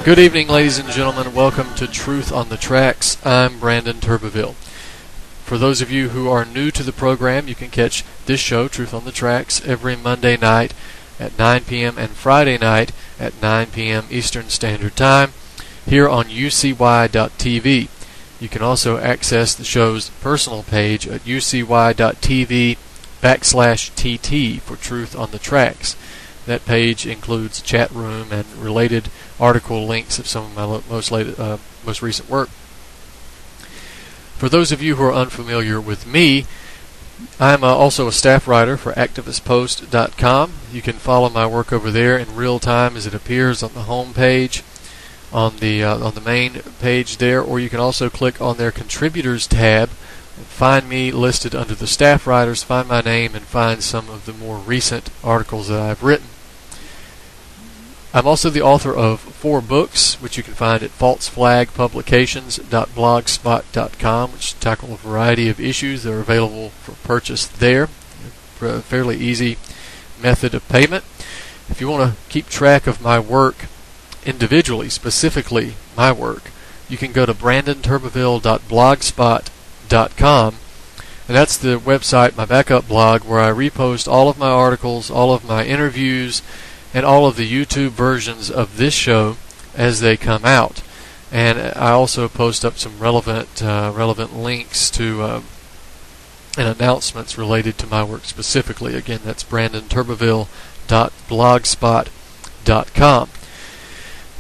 Good evening, ladies and gentlemen. Welcome to Truth on the Tracks. I'm Brandon Turbeville. For those of you who are new to the program, you can catch this show, Truth on the Tracks, every Monday night at 9 p.m. and Friday night at 9 p.m. Eastern Standard Time here on ucy.tv. You can also access the show's personal page at ucy.tv/TT for Truth on the Tracks. That page includes a chat room and related article links of some of my most recent work. For those of you who are unfamiliar with me, I'm also a staff writer for activistpost.com. You can follow my work over there in real time as it appears on the home page, on the main page there, or you can also click on their contributors tab and find me listed under the staff writers, find my name, and find some of the more recent articles that I've written. I'm also the author of 4 books, which you can find at falseflagpublications.blogspot.com, which tackle a variety of issues that are available for purchase there. A fairly easy method of payment. If you want to keep track of my work individually, specifically my work, you can go to brandonturbeville.blogspot.com, and that's the website, my backup blog, where I repost all of my articles, all of my interviews, and all of the YouTube versions of this show as they come out. And I also post up some relevant links to and announcements related to my work specifically. Again, that's brandonturbeville.blogspot.com.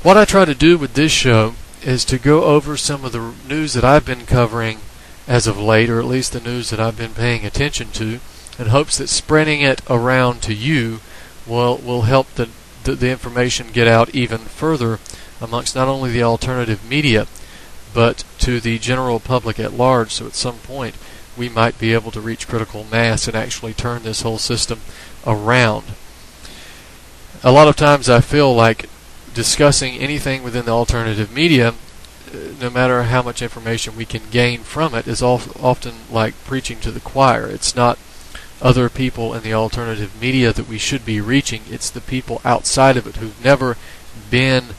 What I try to do with this show is to go over some of the news that I've been covering as of late, or at least the news that I've been paying attention to, in hopes that spreading it around to you will help the information get out even further amongst not only the alternative media, but to the general public at large, so at some point we might be able to reach critical mass and actually turn this whole system around. A lot of times I feel like discussing anything within the alternative media, no matter how much information we can gain from it, is often like preaching to the choir. It's not other people in the alternative media that we should be reaching. It's the people outside of it who've never been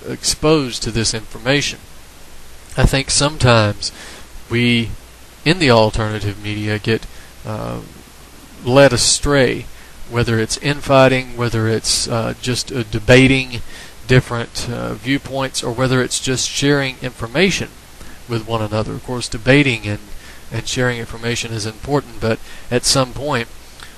exposed to this information. I think sometimes we, in the alternative media, get led astray, whether it's infighting, whether it's just debating different viewpoints, or whether it's just sharing information with one another. Of course, debating and sharing information is important, but at some point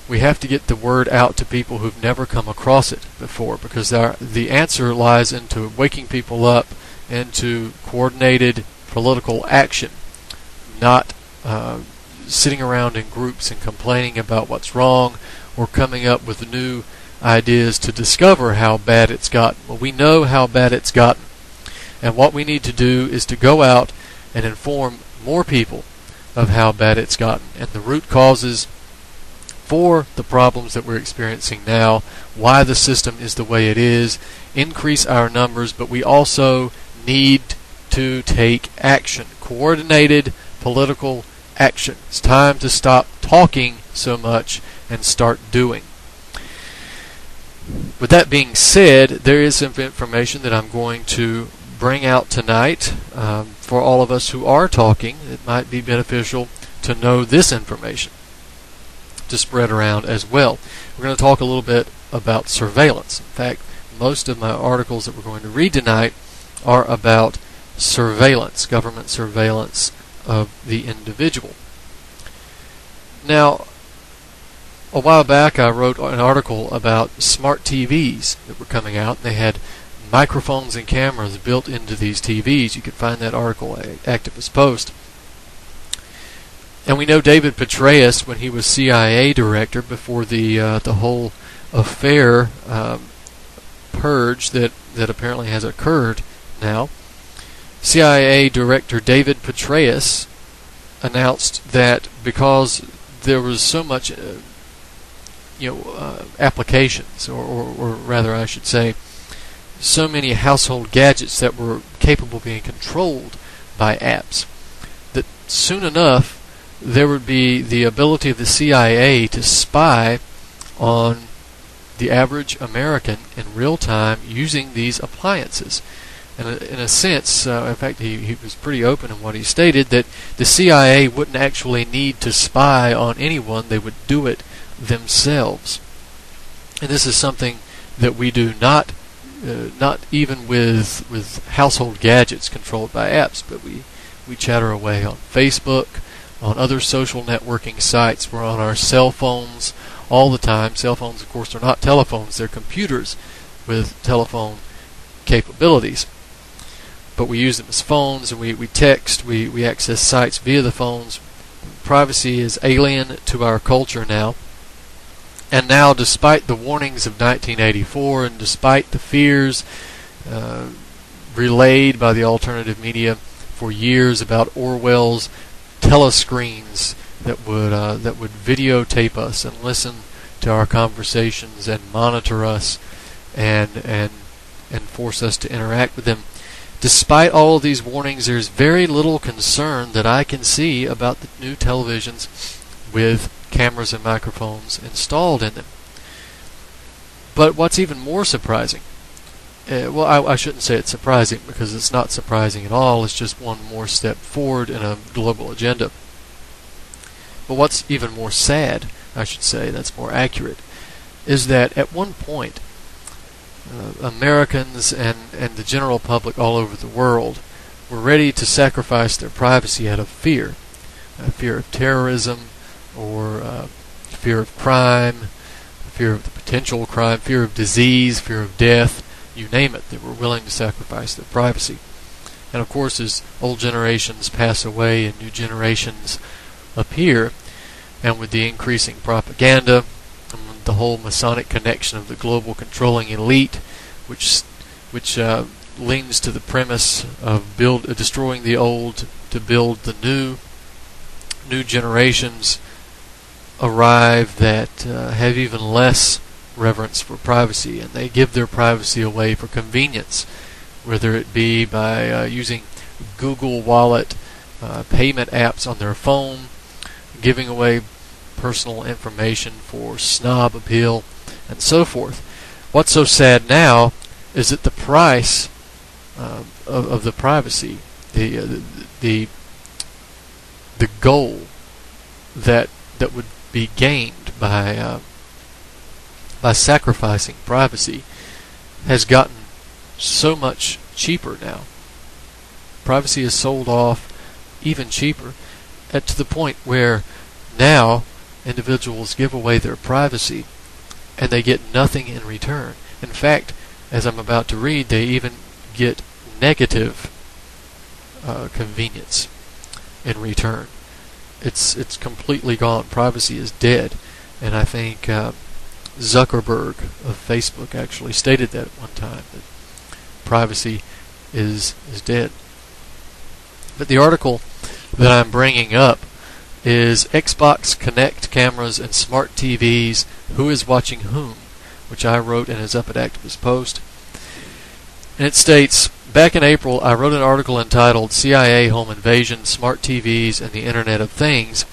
we have to get the word out to people who've never come across it before, because the answer lies into waking people up into coordinated political action, not sitting around in groups and complaining about what's wrong or coming up with new ideas to discover how bad it's gotten. Well, we know how bad it's gotten, and what we need to do is to go out and inform more people of how bad it's gotten and the root causes for the problems that we're experiencing now, why the system is the way it is, increase our numbers, but we also need to take action, coordinated political action. It's time to stop talking so much and start doing. With that being said, there is some information that I'm going to bring out tonight for all of us who are talking. It might be beneficial to know this information to spread around as well. We're going to talk a little bit about surveillance. In fact, most of my articles that we're going to read tonight are about surveillance, government surveillance of the individual. Now, a while back I wrote an article about smart TVs that were coming out. They had microphones and cameras built into these TVs. You can find that article at Activist Post. And we know David Petraeus, when he was CIA director before the whole affair purge that apparently has occurred now, CIA Director David Petraeus announced that because there was so much applications, or rather I should say, so many household gadgets that were capable of being controlled by apps, that soon enough there would be the ability of the CIA to spy on the average American in real time using these appliances. And in a sense, in fact, he was pretty open in what he stated, that the CIA wouldn't actually need to spy on anyone. They would do it themselves. And this is something that we do not even with household gadgets controlled by apps, but we chatter away on Facebook, on other social networking sites. We're on our cell phones all the time. Cell phones, of course, are not telephones. They're computers with telephone capabilities. But we use them as phones, and we text, we access sites via the phones. Privacy is alien to our culture now. And now, despite the warnings of 1984 and despite the fears relayed by the alternative media for years about Orwell's telescreens that would videotape us and listen to our conversations and monitor us and force us to interact with them, despite all of these warnings, there's very little concern that I can see about the new televisions with cameras and microphones installed in them. But what's even more surprising, I shouldn't say it's surprising, because it's not surprising at all. It's just one more step forward in a global agenda. But what's even more sad, I should say, that's more accurate, is that at one point Americans and the general public all over the world were ready to sacrifice their privacy out of fear. Fear of terrorism, or fear of crime, fear of the potential crime, fear of disease, fear of death, you name it. They were willing to sacrifice their privacy. And of course, as old generations pass away and new generations appear, and with the increasing propaganda, and the whole Masonic connection of the global controlling elite, which leans to the premise of destroying the old to build the new generations arrive that have even less reverence for privacy, and they give their privacy away for convenience, whether it be by using Google Wallet payment apps on their phone, giving away personal information for snob appeal, and so forth. What's so sad now is that the price of the privacy, the goal that would be gained by sacrificing privacy has gotten so much cheaper now. Privacy is sold off even cheaper, to the point where now individuals give away their privacy and they get nothing in return. In fact, as I'm about to read, they even get negative convenience in return. It's completely gone. Privacy is dead, and I think Zuckerberg of Facebook actually stated that at one time, that privacy is dead. But the article that I'm bringing up is Xbox Connect cameras and smart TVs, who is watching whom, which I wrote and is up at Activist Post. And it states, back in April, I wrote an article entitled CIA Home Invasion, Smart TVs, and the Internet of Things,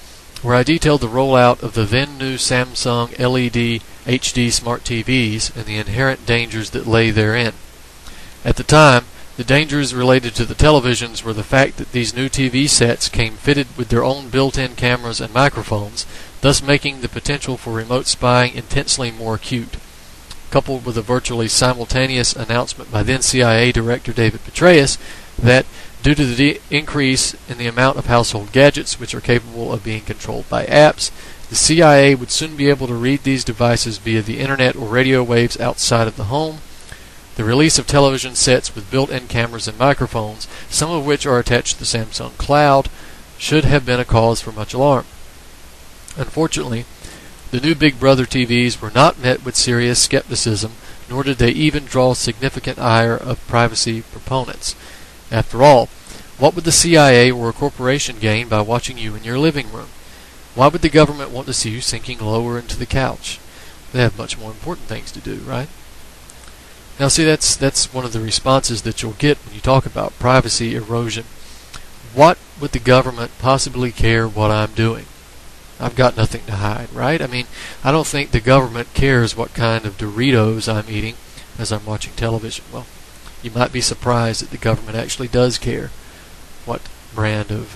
where I detailed the rollout of the then new Samsung LED HD smart TVs and the inherent dangers that lay therein. At the time, the dangers related to the televisions were the fact that these new TV sets came fitted with their own built-in cameras and microphones, thus making the potential for remote spying intensely more acute. Coupled with a virtually simultaneous announcement by then CIA Director David Petraeus that, due to the increase in the amount of household gadgets which are capable of being controlled by apps, the CIA would soon be able to read these devices via the internet or radio waves outside of the home. The release of television sets with built-in cameras and microphones, some of which are attached to the Samsung Cloud, should have been a cause for much alarm. Unfortunately, the new Big Brother TVs were not met with serious skepticism, nor did they even draw significant ire of privacy proponents. After all, what would the CIA or a corporation gain by watching you in your living room? Why would the government want to see you sinking lower into the couch? They have much more important things to do, right? Now see, that's one of the responses that you'll get when you talk about privacy erosion. What would the government possibly care what I'm doing? I've got nothing to hide, right? I mean, I don't think the government cares what kind of Doritos I'm eating as I'm watching television. Well, you might be surprised that the government actually does care what brand of,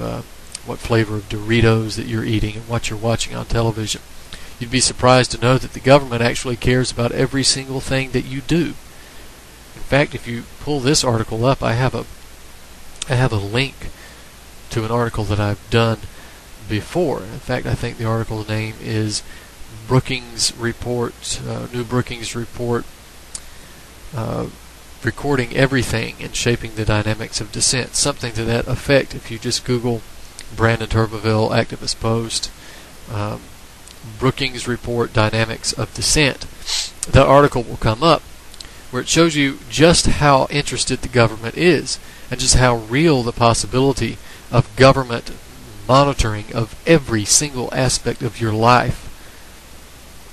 what flavor of Doritos that you're eating and what you're watching on television. You'd be surprised to know that the government actually cares about every single thing that you do. In fact, if you pull this article up, I have a link to an article that I've done before. In fact, I think the article name is Brookings Report, New Brookings Report, Recording Everything and Shaping the Dynamics of Dissent. Something to that effect. If you just Google Brandon Turbeville activist post, Brookings Report Dynamics of Dissent, the article will come up where it shows you just how interested the government is and just how real the possibility of government monitoring of every single aspect of your life,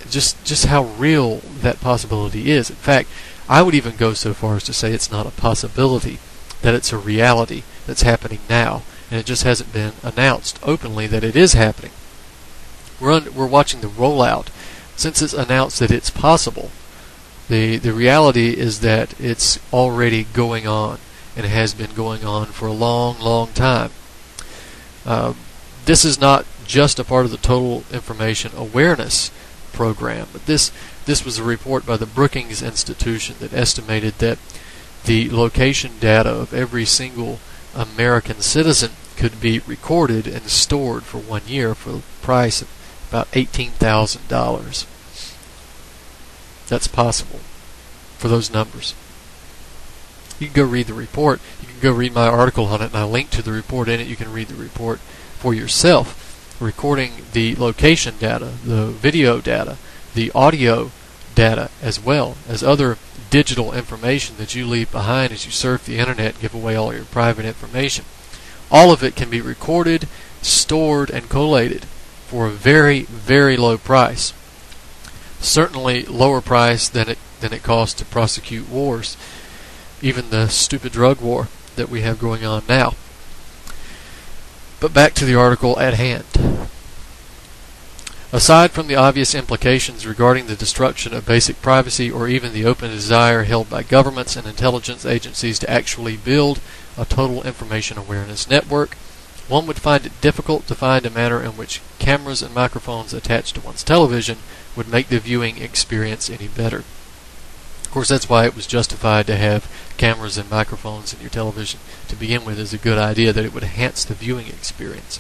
just how real that possibility is. In fact, I would even go so far as to say it's not a possibility, that it's a reality that's happening now, and it just hasn't been announced openly that it is happening. We're watching the rollout. Since it's announced that it's possible, the reality is that it's already going on, and it has been going on for a long, long time. This is not just a part of the Total Information Awareness program, but this was a report by the Brookings Institution that estimated that the location data of every single American citizen could be recorded and stored for 1 year for the price of about $18,000. That's possible for those numbers. You can go read the report. You can go read my article on it, and I link to the report in it. You can read the report for yourself. Recording the location data, the video data, the audio data, as well as other digital information that you leave behind as you surf the internet and give away all your private information. All of it can be recorded, stored, and collated for a very, very low price. Certainly lower price than it costs to prosecute wars, even the stupid drug war that we have going on now. But back to the article at hand. Aside from the obvious implications regarding the destruction of basic privacy or even the open desire held by governments and intelligence agencies to actually build a total information awareness network, one would find it difficult to find a manner in which cameras and microphones attached to one's television would make the viewing experience any better. Of course, that's why it was justified to have cameras and microphones in your television to begin with. Is a good idea, that it would enhance the viewing experience.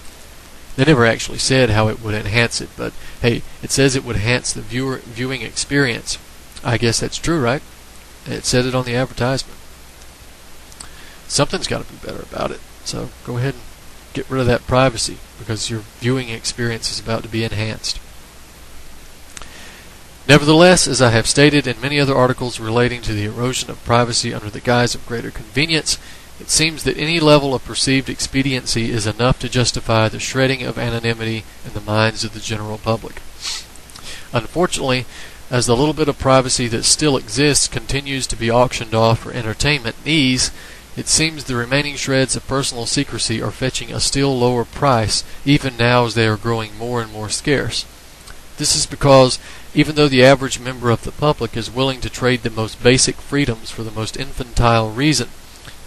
They never actually said how it would enhance it, but hey, it says it would enhance the viewing experience. I guess that's true, right? It said it on the advertisement. Something's got to be better about it. So go ahead and get rid of that privacy, because your viewing experience is about to be enhanced. Nevertheless, as I have stated in many other articles relating to the erosion of privacy under the guise of greater convenience, it seems that any level of perceived expediency is enough to justify the shredding of anonymity in the minds of the general public. Unfortunately, as the little bit of privacy that still exists continues to be auctioned off for entertainment needs, it seems the remaining shreds of personal secrecy are fetching a still lower price, even now as they are growing more and more scarce. This is because, even though the average member of the public is willing to trade the most basic freedoms for the most infantile reason,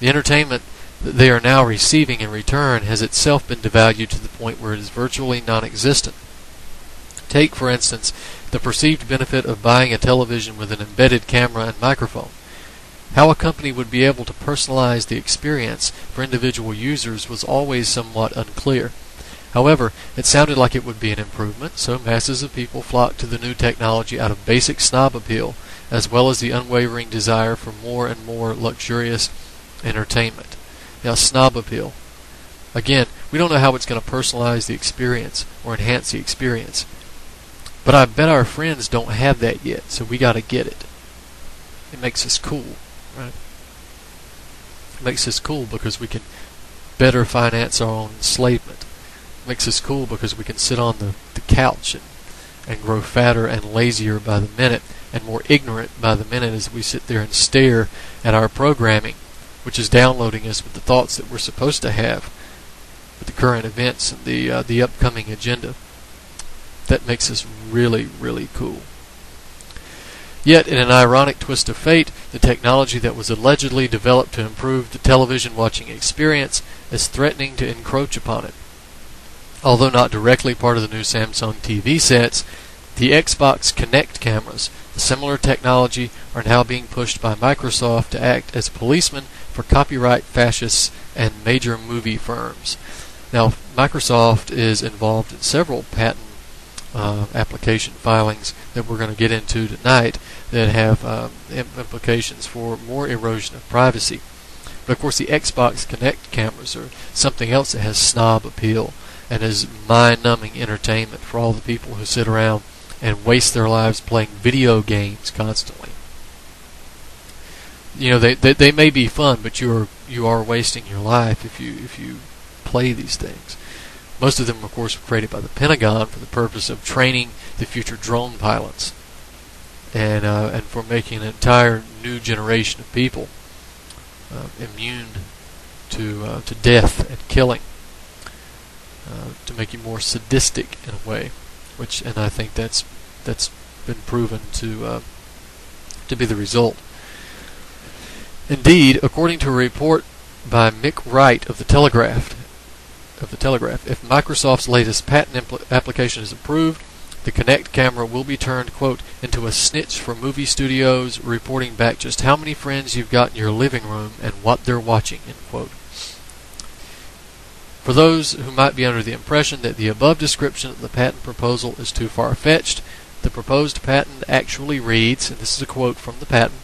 the entertainment that they are now receiving in return has itself been devalued to the point where it is virtually non-existent. Take, for instance, the perceived benefit of buying a television with an embedded camera and microphone. How a company would be able to personalize the experience for individual users was always somewhat unclear. However, it sounded like it would be an improvement, so masses of people flocked to the new technology out of basic snob appeal, as well as the unwavering desire for more and more luxurious entertainment. Now, snob appeal. Again, we don't know how it's going to personalize the experience or enhance the experience. But I bet our friends don't have that yet, so we got to get it. It makes us cool, right? It makes us cool because we can better finance our own enslavement. It makes us cool because we can sit on the couch and grow fatter and lazier by the minute and more ignorant by the minute as we sit there and stare at our programming, which is downloading us with the thoughts that we're supposed to have with the current events and the upcoming agenda. That makes this really, really cool. Yet, in an ironic twist of fate, the technology that was allegedly developed to improve the television watching experience is threatening to encroach upon it. Although not directly part of the new Samsung TV sets, the Xbox Kinect cameras, a similar technology, are now being pushed by Microsoft to act as policemen for copyright fascists and major movie firms. Now, Microsoft is involved in several patent application filings that we're going to get into tonight that have implications for more erosion of privacy. But of course, the Xbox Kinect cameras are something else that has snob appeal and is mind-numbing entertainment for all the people who sit around and waste their lives playing video games constantly. You know, they may be fun, but you are wasting your life if you play these things. Most of them, of course, were created by the Pentagon for the purpose of training the future drone pilots, and for making an entire new generation of people immune to death and killing, to make you more sadistic in a way, and I think that's been proven to be the result. Indeed, according to a report by Mick Wright of the Telegraph, if Microsoft's latest patent application is approved, the Kinect camera will be turned, quote, into a snitch for movie studios, reporting back just how many friends you've got in your living room and what they're watching, end quote. For those who might be under the impression that the above description of the patent proposal is too far-fetched, the proposed patent actually reads, and this is a quote from the patent,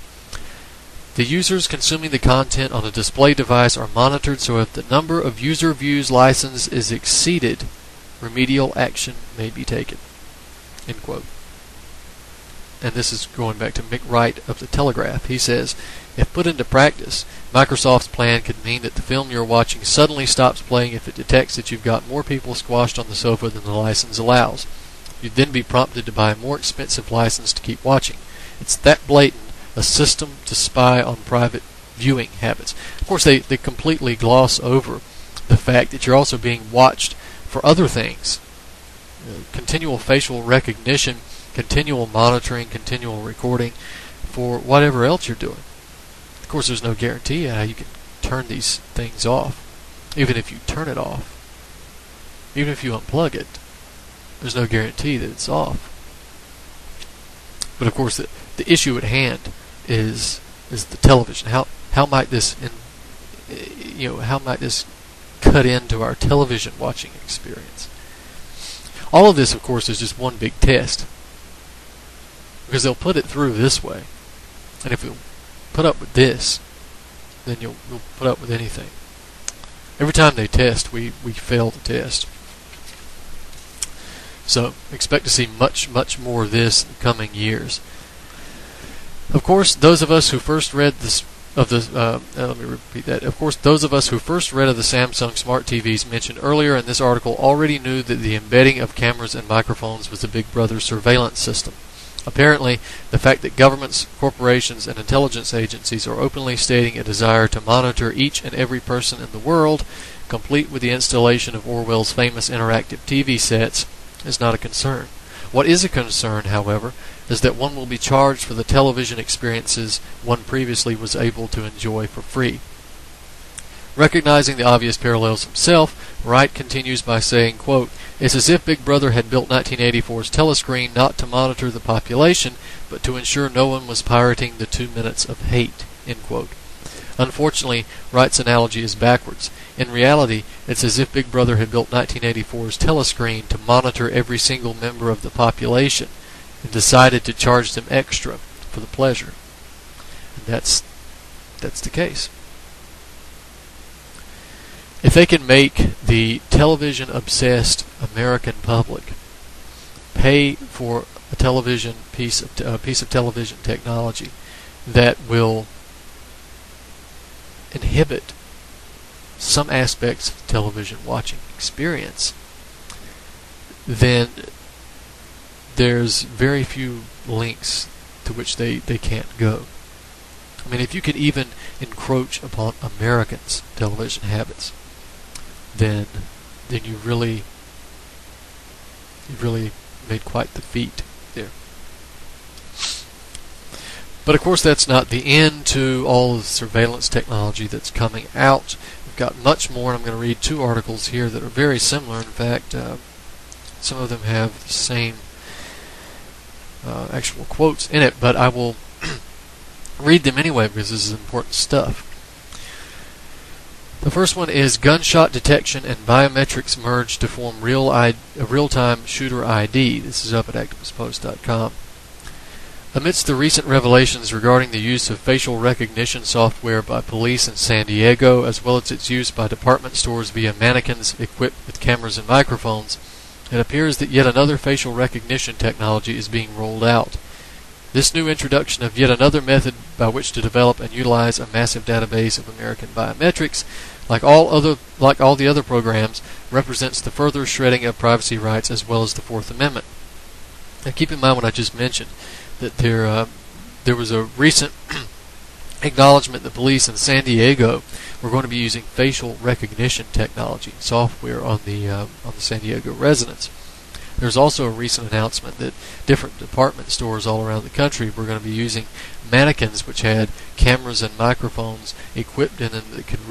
"The users consuming the content on a display device are monitored so if the number of user views license is exceeded, remedial action may be taken." End quote. And this is going back to Mick Wright of the Telegraph. He says, if put into practice, Microsoft's plan could mean that the film you're watching suddenly stops playing if it detects that you've got more people squashed on the sofa than the license allows. You'd then be prompted to buy a more expensive license to keep watching. It's that blatant, a system to spy on private viewing habits. Of course, they completely gloss over the fact that you're also being watched for other things. Continual facial recognition, continual monitoring, continual recording for whatever else you're doing. Of course, there's no guarantee how you can turn these things off. Even if you turn it off, even if you unplug it, there's no guarantee that it's off. But of course, the issue at hand is the television. How might this cut into our television watching experience? All of this, of course, is just one big test, because they'll put it through this way, and if you'll put up with this, then you'll put up with anything. Every time they test, we fail the test. So expect to see much more of this in the coming years. Of course, those of us who first read Of course, those of us who first read of the Samsung smart TVs mentioned earlier in this article already knew that the embedding of cameras and microphones was a Big Brother surveillance system. Apparently, the fact that governments, corporations, and intelligence agencies are openly stating a desire to monitor each and every person in the world, complete with the installation of Orwell's famous interactive TV sets, is not a concern. What is a concern, however, is that one will be charged for the television experiences one previously was able to enjoy for free. Recognizing the obvious parallels himself, Wright continues by saying, quote, "It's as if Big Brother had built 1984's telescreen not to monitor the population, but to ensure no one was pirating the 2 minutes of hate," end quote. Unfortunately, Wright's analogy is backwards. In reality, it's as if Big Brother had built 1984's telescreen to monitor every single member of the population and decided to charge them extra for the pleasure. And that's the case. If they can make the television-obsessed American public pay for a piece of television technology that will inhibit some aspects of the television watching experience, then there's very few links to which they can't go. I mean, if you can even encroach upon Americans' television habits, then you really made quite the feat there. But of course that's not the end to all of the surveillance technology that's coming out. We've got much more, and I'm going to read 2 articles here that are very similar. In fact, some of them have the same actual quotes in it, but I will read them anyway because this is important stuff. The first one is gunshot detection and biometrics merge to form real-time shooter ID. This is up at activistpost.com. Amidst the recent revelations regarding the use of facial recognition software by police in San Diego, as well as its use by department stores via mannequins equipped with cameras and microphones, it appears that yet another facial recognition technology is being rolled out. This new introduction of yet another method by which to develop and utilize a massive database of American biometrics, like all the other programs, represents the further shredding of privacy rights as well as the Fourth Amendment. And keep in mind what I just mentioned, that there was a recent acknowledgement that police in San Diego were going to be using facial recognition technology software on the San Diego residents. There's also a recent announcement that different department stores all around the country were going to be using mannequins which had cameras and microphones equipped in them that could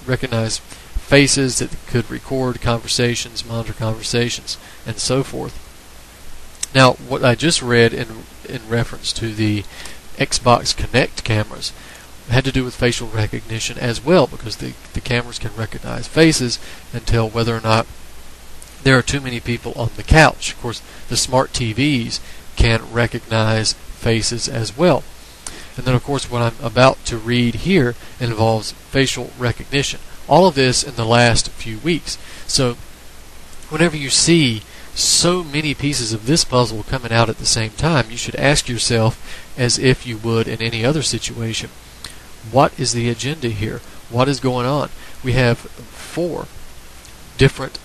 recognize faces, that could record conversations, monitor conversations, and so forth. Now, what I just read in reference to the Xbox Kinect cameras had to do with facial recognition as well, because the cameras can recognize faces and tell whether or not there are too many people on the couch. Of course, the smart TVs can recognize faces as well. And then, of course, what I'm about to read here involves facial recognition. All of this in the last few weeks. So, whenever you see so many pieces of this puzzle coming out at the same time, you should ask yourself, as if you would in any other situation, what is the agenda here? What is going on? We have 4 different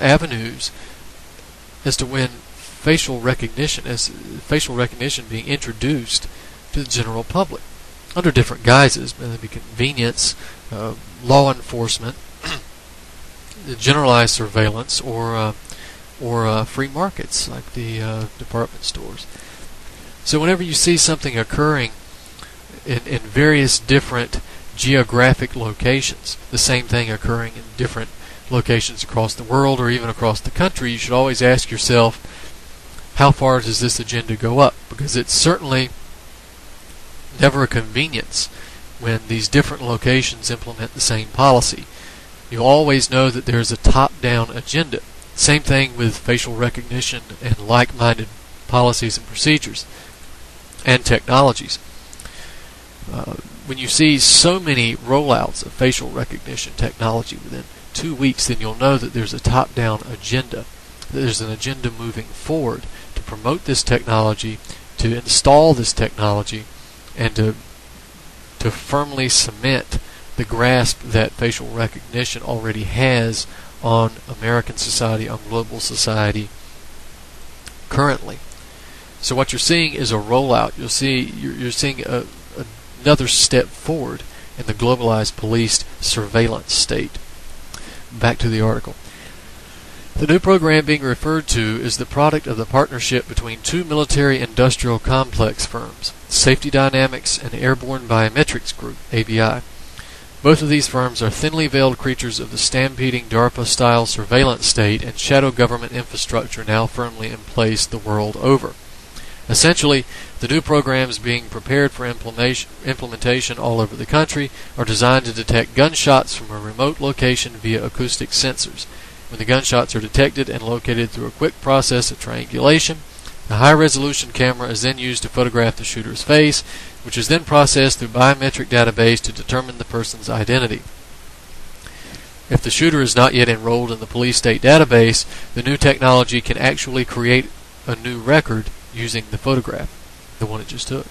avenues as to when facial recognition being introduced to the general public under different guises, whether it be convenience, law enforcement, generalized surveillance, or free markets like the department stores. So whenever you see something occurring in various different geographic locations, the same thing occurring in different locations across the world or even across the country, you should always ask yourself, how far does this agenda go up? Because it's certainly never a convenience when these different locations implement the same policy. You always know that there's a top-down agenda. Same thing with facial recognition and like-minded policies and procedures and technologies. When you see so many rollouts of facial recognition technology within 2 weeks, then you'll know that there's a top-down agenda. There's an agenda moving forward to promote this technology, to install this technology, and to firmly cement the grasp that facial recognition already has on American society, on global society currently. So what you're seeing is a rollout. You're seeing another step forward in the globalized policed surveillance state. Back to the article. The new program being referred to is the product of the partnership between 2 military-industrial complex firms, Safety Dynamics and Airborne Biometrics Group, ABI. Both of these firms are thinly veiled creatures of the stampeding DARPA-style surveillance state and shadow government infrastructure now firmly in place the world over. Essentially, the new programs being prepared for implementation all over the country are designed to detect gunshots from a remote location via acoustic sensors. When the gunshots are detected and located through a quick process of triangulation, the high-resolution camera is then used to photograph the shooter's face, which is then processed through biometric database to determine the person's identity. If the shooter is not yet enrolled in the police state database, the new technology can actually create a new record using the photograph, the one it just took.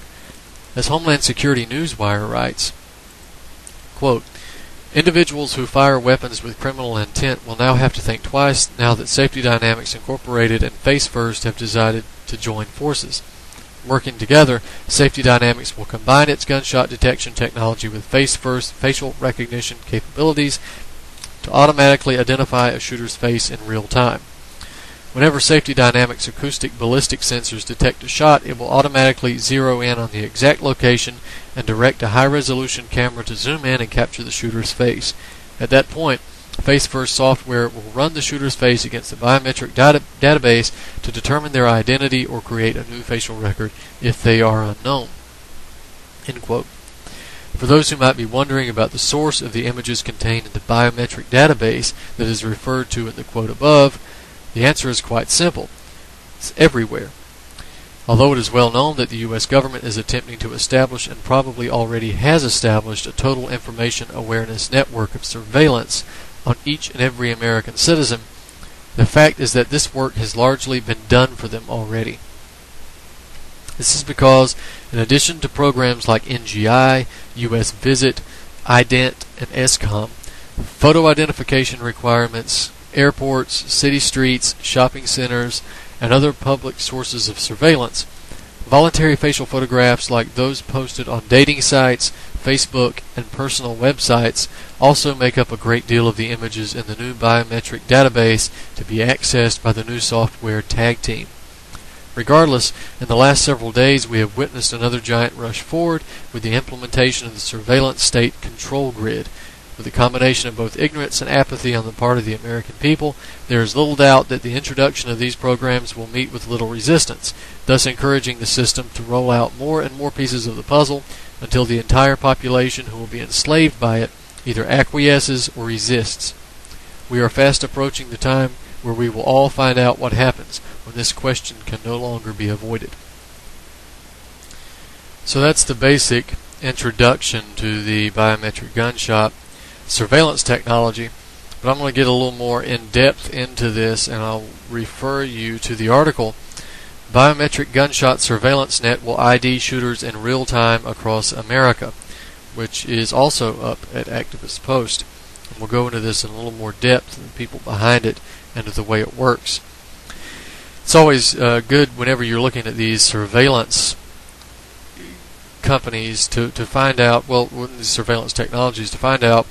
As Homeland Security Newswire writes, quote, individuals who fire weapons with criminal intent will now have to think twice now that Safety Dynamics Incorporated and Face First have decided to join forces. Working together, Safety Dynamics will combine its gunshot detection technology with Face First facial recognition capabilities to automatically identify a shooter's face in real time. Whenever Safety Dynamics acoustic ballistic sensors detect a shot, it will automatically zero in on the exact location and direct a high-resolution camera to zoom in and capture the shooter's face. At that point, face-first software will run the shooter's face against the biometric database to determine their identity or create a new facial record if they are unknown. End quote. For those who might be wondering about the source of the images contained in the biometric database that is referred to in the quote above, the answer is quite simple. It's everywhere. Although it is well known that the U.S. government is attempting to establish and probably already has established a total information awareness network of surveillance on each and every American citizen, the fact is that this work has largely been done for them already. This is because, in addition to programs like NGI, U.S. Visit, IDENT, and ESCOM, photo identification requirements, airports, city streets, shopping centers, and other public sources of surveillance, voluntary facial photographs like those posted on dating sites, Facebook, and personal websites also make up a great deal of the images in the new biometric database to be accessed by the new software tag team. Regardless, in the last several days we have witnessed another giant rush forward with the implementation of the surveillance state control grid. With a combination of both ignorance and apathy on the part of the American people, there is little doubt that the introduction of these programs will meet with little resistance, thus encouraging the system to roll out more and more pieces of the puzzle until the entire population who will be enslaved by it either acquiesces or resists. We are fast approaching the time where we will all find out what happens when this question can no longer be avoided. So that's the basic introduction to the biometric gunshot surveillance technology, but I'm going to get a little more in depth into this, and I'll refer you to the article Biometric Gunshot Surveillance Net Will ID Shooters in Real Time Across America, which is also up at Activist Post. And we'll go into this in a little more depth and the people behind it and the way it works. It's always good whenever you're looking at these surveillance companies to find out, well, these surveillance technologies, to find out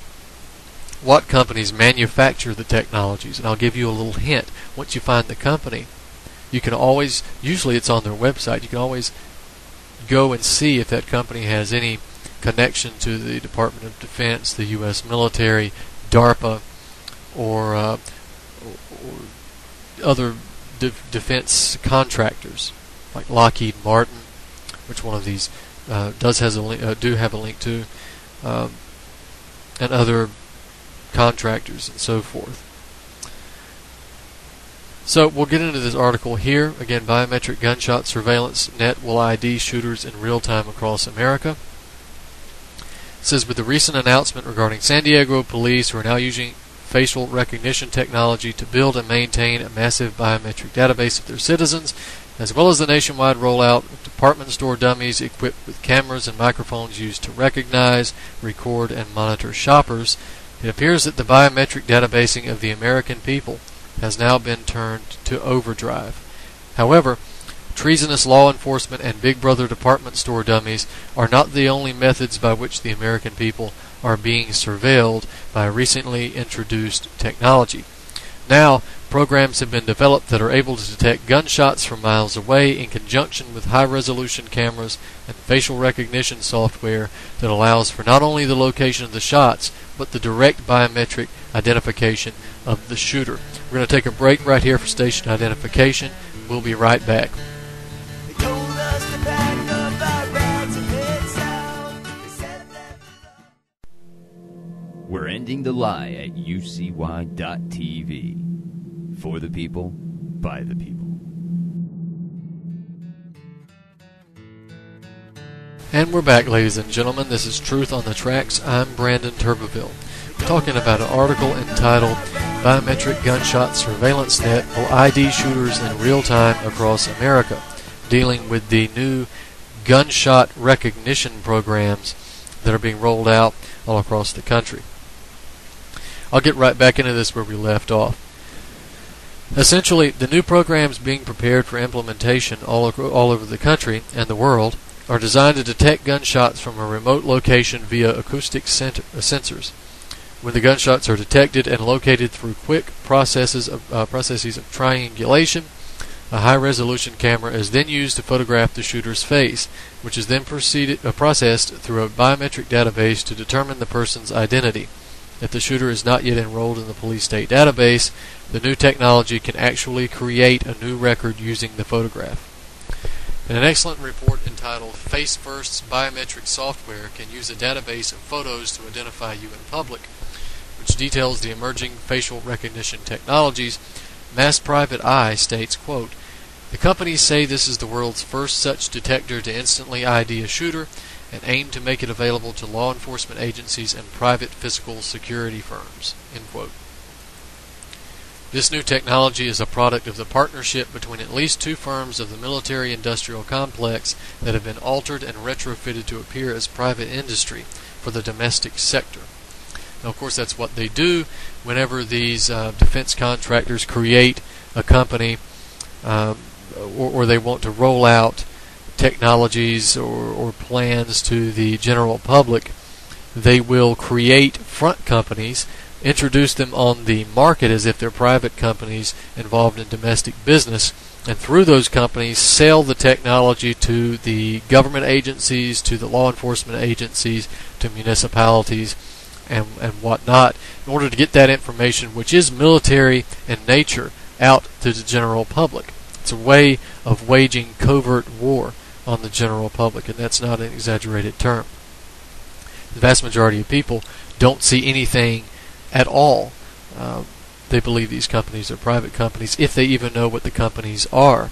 what companies manufacture the technologies. And I'll give you a little hint. Once you find the company, you can always, usually it's on their website, you can always go and see if that company has any connection to the Department of Defense, the U.S. military, DARPA, or other defense contractors like Lockheed Martin, which one of these do have a link to, and other contractors and so forth. So we'll get into this article here. Again, Biometric Gunshot Surveillance Net Will ID Shooters in Real Time Across America. It says, with the recent announcement regarding San Diego police who are now using facial recognition technology to build and maintain a massive biometric database of their citizens, as well as the nationwide rollout of department store dummies equipped with cameras and microphones used to recognize, record, and monitor shoppers, it appears that the biometric databasing of the American people has now been turned to overdrive. However, treasonous law enforcement and Big Brother department store dummies are not the only methods by which the American people are being surveilled by recently introduced technology. Now, programs have been developed that are able to detect gunshots from miles away in conjunction with high-resolution cameras and facial recognition software that allows for not only the location of the shots, but the direct biometric identification of the shooter. We're going to take a break right here for station identification. We'll be right back. We're ending the lie at UCY.TV. For the people, by the people. And we're back, ladies and gentlemen. This is Truth on the Tracks. I'm Brandon Turbeville. We're talking about an article entitled Biometric Gunshot Surveillance Net Will ID Shooters in Real Time Across America, dealing with the new gunshot recognition programs that are being rolled out all across the country. I'll get right back into this where we left off. Essentially, the new programs being prepared for implementation all over the country and the world are designed to detect gunshots from a remote location via acoustic sensors. When the gunshots are detected and located through quick processes of triangulation, a high-resolution camera is then used to photograph the shooter's face, which is then processed through a biometric database to determine the person's identity. If the shooter is not yet enrolled in the police state database, the new technology can actually create a new record using the photograph. In an excellent report entitled Face First's Biometric Software Can Use a Database of Photos to Identify You in Public, which details the emerging facial recognition technologies, Mass Private Eye states, quote, "The companies say this is the world's first such detector to instantly ID a shooter and aim to make it available to law enforcement agencies and private physical security firms." End quote. This new technology is a product of the partnership between at least two firms of the military-industrial complex that have been altered and retrofitted to appear as private industry for the domestic sector. Now, of course, that's what they do whenever these defense contractors create a company or they want to roll out technologies or plans to the general public. They will create front companies, introduce them on the market as if they're private companies involved in domestic business, and through those companies sell the technology to the government agencies, to the law enforcement agencies, to municipalities, and whatnot, in order to get that information, which is military in nature, out to the general public. It's a way of waging covert war on the general public, and that's not an exaggerated term. The vast majority of people don't see anything at all. They believe these companies are private companies, if they even know what the companies are.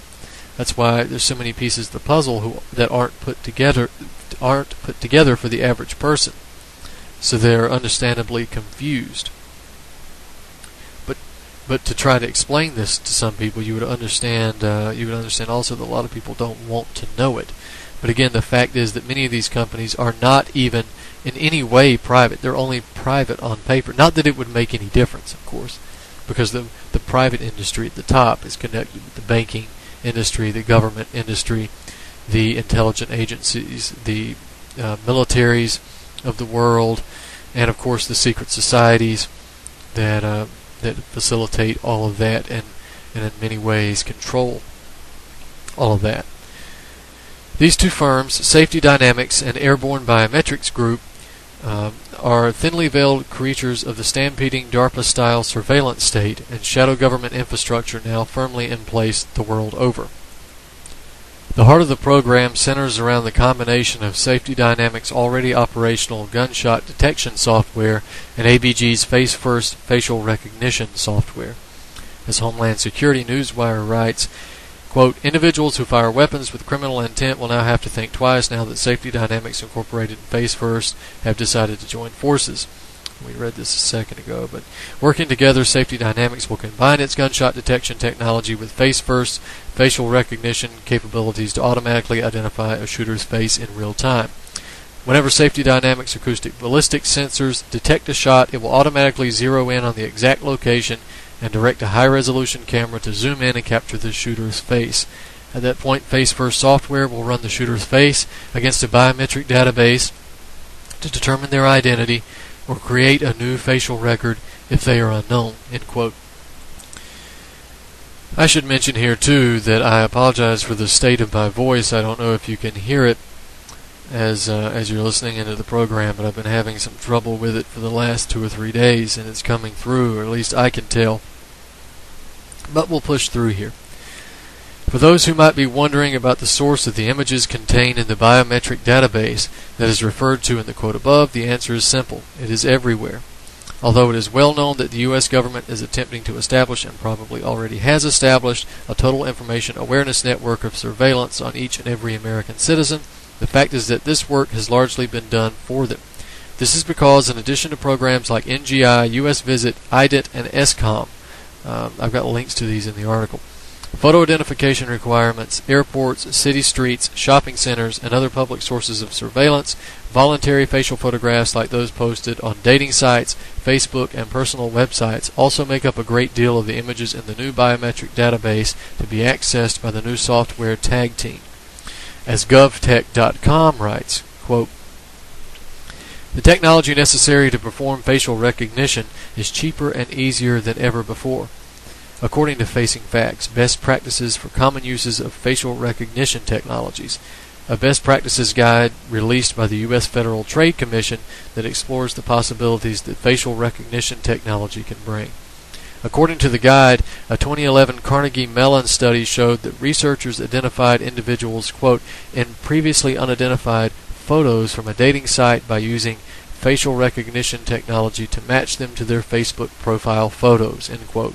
That's why there's so many pieces of the puzzle that aren't put together for the average person. So they're understandably confused. But to try to explain this to some people, you would understand also that a lot of people don't want to know it. But again, the fact is that many of these companies are not even in any way private. They're only private on paper. Not that it would make any difference, of course, because the private industry at the top is connected with the banking industry, the government industry, the intelligence agencies, the militaries of the world, and of course the secret societies that facilitate all of that and in many ways control all of that. These two firms, Safety Dynamics and Airborne Biometrics Group, are thinly veiled creatures of the stampeding DARPA-style surveillance state and shadow government infrastructure now firmly in place the world over. The heart of the program centers around the combination of Safety Dynamics' already operational gunshot detection software and ABG's Face First facial recognition software. As Homeland Security Newswire writes, quote, "Individuals who fire weapons with criminal intent will now have to think twice now that Safety Dynamics Incorporated and Face First have decided to join forces." We read this a second ago, but working together, Safety Dynamics will combine its gunshot detection technology with Face First facial recognition capabilities to automatically identify a shooter's face in real time. Whenever Safety Dynamics acoustic ballistic sensors detect a shot, it will automatically zero in on the exact location and direct a high-resolution camera to zoom in and capture the shooter's face. At that point, Face First software will run the shooter's face against a biometric database to determine their identity or create a new facial record if they are unknown. End quote. I should mention here too that I apologize for the state of my voice. I don't know if you can hear it as you're listening into the program, but I've been having some trouble with it for the last 2 or 3 days, and it's coming through, or at least I can tell. But we'll push through here. For those who might be wondering about the source of the images contained in the biometric database that is referred to in the quote above, the answer is simple. It is everywhere. Although it is well known that the U.S. government is attempting to establish, and probably already has established, a total information awareness network of surveillance on each and every American citizen, the fact is that this work has largely been done for them. This is because, in addition to programs like NGI, U.S. Visit, IDIT, and SCOM, I've got links to these in the article, photo identification requirements, airports, city streets, shopping centers, and other public sources of surveillance, voluntary facial photographs like those posted on dating sites, Facebook, and personal websites also make up a great deal of the images in the new biometric database to be accessed by the new software tag team. As GovTech.com writes, quote, The technology necessary to perform facial recognition is cheaper and easier than ever before. According to Facing Facts, best practices for common uses of facial recognition technologies, a best practices guide released by the U.S. Federal Trade Commission that explores the possibilities that facial recognition technology can bring. According to the guide, a 2011 Carnegie Mellon study showed that researchers identified individuals, quote, in previously unidentified photos from a dating site by using facial recognition technology to match them to their Facebook profile photos, end quote.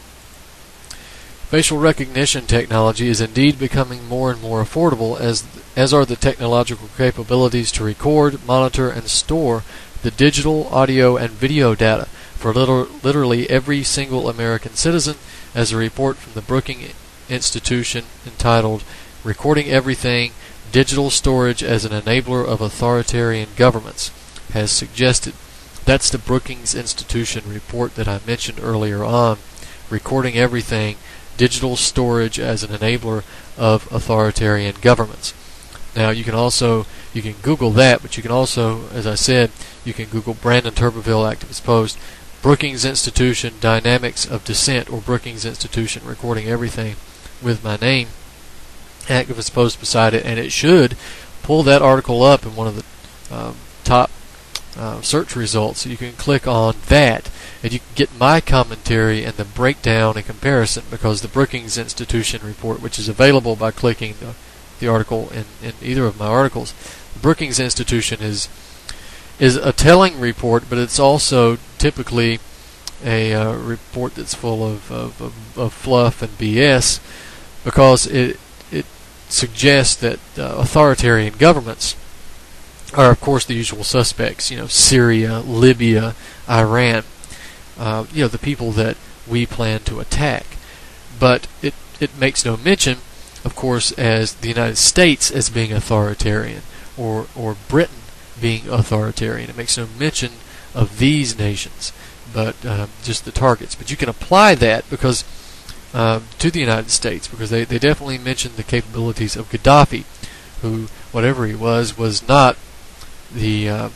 Facial recognition technology is indeed becoming more and more affordable, as are the technological capabilities to record, monitor, and store the digital, audio, and video data for literally every single American citizen, as a report from the Brookings Institution entitled Recording Everything, Digital Storage as an Enabler of Authoritarian Governments has suggested. That's the Brookings Institution report that I mentioned earlier on, Recording Everything, Digital Storage as an Enabler of Authoritarian Governments. Now you can Google that, but you can also, as I said, you can Google Brandon Turbeville activist post, Brookings Institution Dynamics of Dissent, or Brookings Institution Recording Everything with my name, activist post beside it, and it should pull that article up in one of the top search results. So you can click on that, and you can get my commentary and the breakdown and comparison, because the Brookings Institution report, which is available by clicking the article in either of my articles, the Brookings Institution is a telling report, but it's also typically a report that's full of fluff and BS, because it suggests that authoritarian governments are, of course, the usual suspects. Syria, Libya, Iran. The people that we plan to attack. But it makes no mention, of course, as the United States as being authoritarian, or Britain being authoritarian. It makes no mention of these nations, but just the targets. But you can apply that because to the United States, because they definitely mention the capabilities of Gaddafi, who, whatever he was not the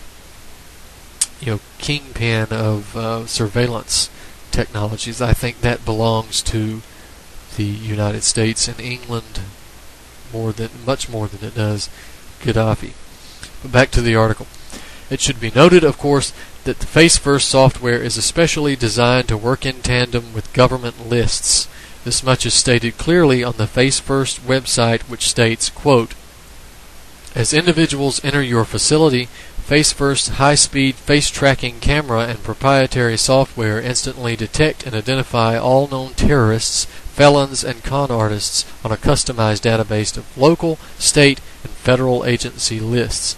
kingpin of surveillance technologies. I think that belongs to the United States and England much more than it does Gaddafi. But back to the article. It should be noted, of course, that the Face-First software is especially designed to work in tandem with government lists. This much is stated clearly on the Face-First website, which states, quote, as individuals enter your facility, Face-First high-speed face-tracking camera and proprietary software instantly detect and identify all known terrorists, felons, and con artists on a customized database of local, state, and federal agency lists.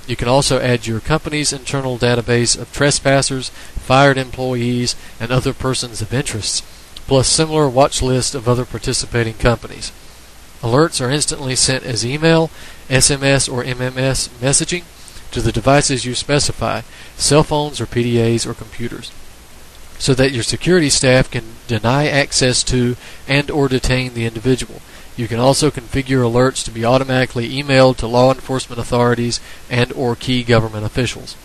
You can also add your company's internal database of trespassers, fired employees, and other persons of interest, plus similar watch lists of other participating companies. Alerts are instantly sent as email, SMS, or MMS messaging to the devices you specify, cell phones or PDAs or computers, so that your security staff can deny access to and or detain the individual. You can also configure alerts to be automatically emailed to law enforcement authorities and or key government officials.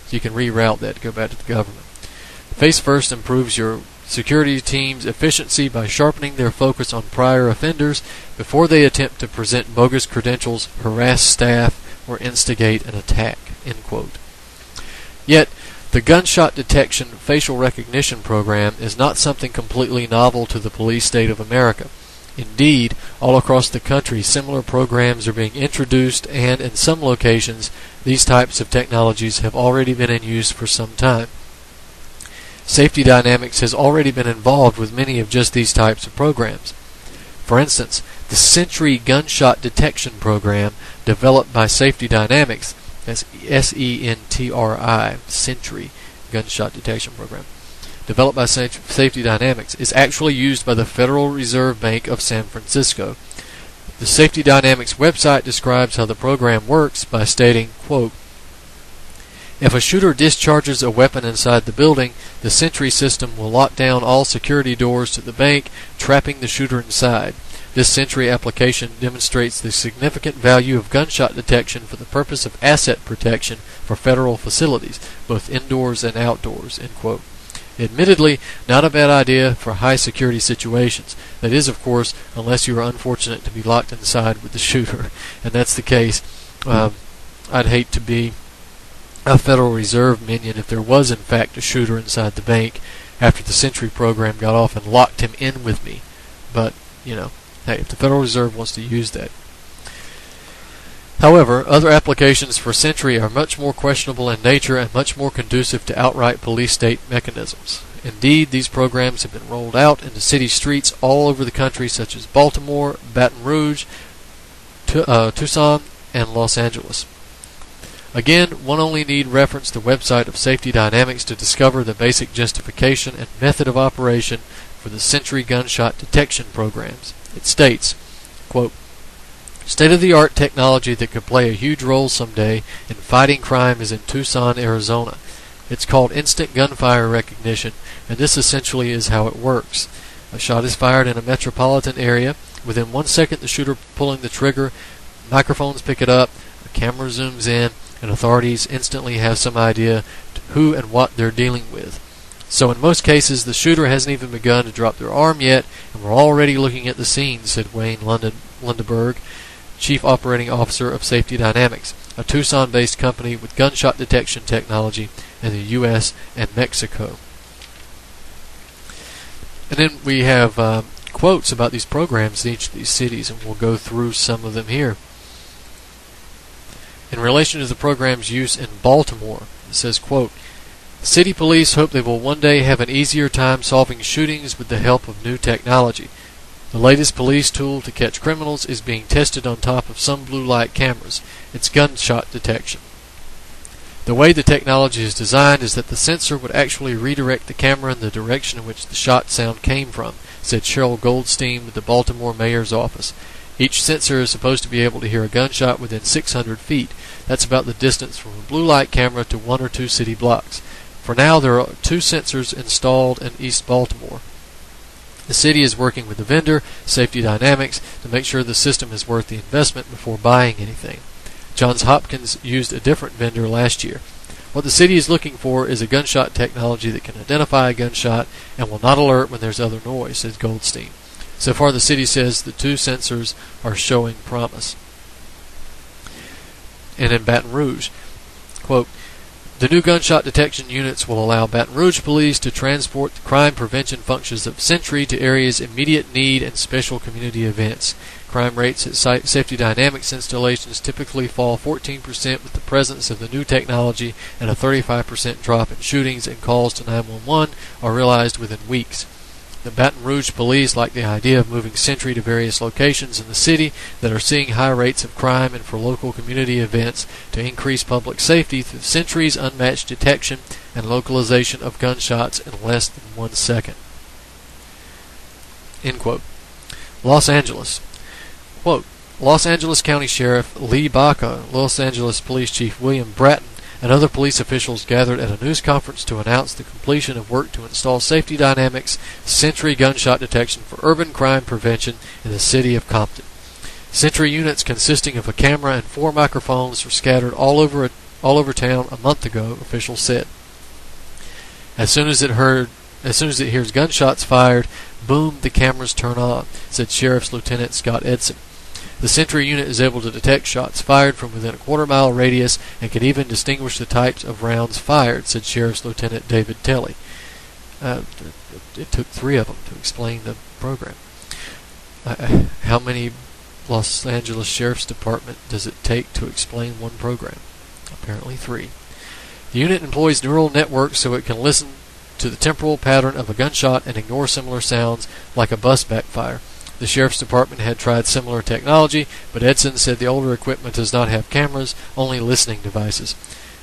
So you can reroute that to go back to the government. Face-First improves your security team's efficiency by sharpening their focus on prior offenders before they attempt to present bogus credentials, harass staff, or instigate an attack, end quote. Yet, the gunshot detection facial recognition program is not something completely novel to the police state of America. Indeed, all across the country, similar programs are being introduced, and in some locations, these types of technologies have already been in use for some time. Safety Dynamics has already been involved with many of just these types of programs. For instance, the Sentry Gunshot Detection Program, developed by Safety Dynamics, that's SENTRI, Sentry Gunshot Detection Program, developed by Safety Dynamics, is actually used by the Federal Reserve Bank of San Francisco. The Safety Dynamics website describes how the program works by stating, quote, if a shooter discharges a weapon inside the building, the Sentry system will lock down all security doors to the bank, trapping the shooter inside. This Sentry application demonstrates the significant value of gunshot detection for the purpose of asset protection for federal facilities, both indoors and outdoors." End quote. Admittedly, not a bad idea for high security situations. That is, of course, unless you are unfortunate to be locked inside with the shooter, and that's the case. I'd hate to be a Federal Reserve minion if there was in fact a shooter inside the bank after the Sentry program got off and locked him in with me. But, hey, if the Federal Reserve wants to use that. However, other applications for Sentry are much more questionable in nature and much more conducive to outright police state mechanisms. Indeed, these programs have been rolled out into city streets all over the country, such as Baltimore, Baton Rouge, Tucson, and Los Angeles. Again, one only need reference the website of Safety Dynamics to discover the basic justification and method of operation for the Sentry gunshot detection programs. It states, quote, "State-of-the-art technology that could play a huge role someday in fighting crime is in Tucson, Arizona. It's called instant gunfire recognition, and this essentially is how it works. A shot is fired in a metropolitan area. Within 1 second, the shooter pulling the trigger, microphones pick it up, a camera zooms in, and authorities instantly have some idea who and what they're dealing with. So in most cases, the shooter hasn't even begun to drop their arm yet, and we're already looking at the scene," said Wayne Lundeberg, Chief Operating Officer of Safety Dynamics, a Tucson-based company with gunshot detection technology in the U.S. and Mexico. And then we have quotes about these programs in each of these cities, and we'll go through some of them here. In relation to the program's use in Baltimore, it says, quote, "City police hope they will one day have an easier time solving shootings with the help of new technology. The latest police tool to catch criminals is being tested on top of some blue light cameras. It's gunshot detection. The way the technology is designed is that the sensor would actually redirect the camera in the direction in which the shot sound came from," said Cheryl Goldstein with the Baltimore mayor's office. "Each sensor is supposed to be able to hear a gunshot within 600 feet. That's about the distance from a blue light camera to 1 or 2 city blocks. For now, there are 2 sensors installed in East Baltimore. The city is working with the vendor, Safety Dynamics, to make sure the system is worth the investment before buying anything. Johns Hopkins used a different vendor last year. What the city is looking for is a gunshot technology that can identify a gunshot and will not alert when there's other noise," said Goldstein. So far, the city says the 2 sensors are showing promise. And in Baton Rouge, quote, "The new gunshot detection units will allow Baton Rouge police to transport the crime prevention functions of Sentry to areas of immediate need and special community events. Crime rates at Safety Dynamics installations typically fall 14% with the presence of the new technology, and a 35% drop in shootings and calls to 911 are realized within weeks. The Baton Rouge police like the idea of moving Sentry to various locations in the city that are seeing high rates of crime and for local community events to increase public safety through Sentry's unmatched detection and localization of gunshots in less than 1 second." End quote. Los Angeles. Quote, "Los Angeles County Sheriff Lee Baca, Los Angeles Police Chief William Bratton, and other police officials gathered at a news conference to announce the completion of work to install Safety Dynamics Sentry gunshot detection for urban crime prevention in the city of Compton. Sentry units consisting of a camera and 4 microphones were scattered all over town a month ago," officials said. As soon as it hears gunshots fired, boom, the cameras turn on," said Sheriff's Lieutenant Scott Edson. "The Sentry unit is able to detect shots fired from within a quarter-mile radius and can even distinguish the types of rounds fired," said Sheriff's Lieutenant David Telley. It took 3 of them to explain the program. How many Los Angeles Sheriff's Department does it take to explain one program? Apparently 3. "The unit employs neural networks so it can listen to the temporal pattern of a gunshot and ignore similar sounds like a bus backfire. The Sheriff's Department had tried similar technology, but Edson said the older equipment does not have cameras, only listening devices.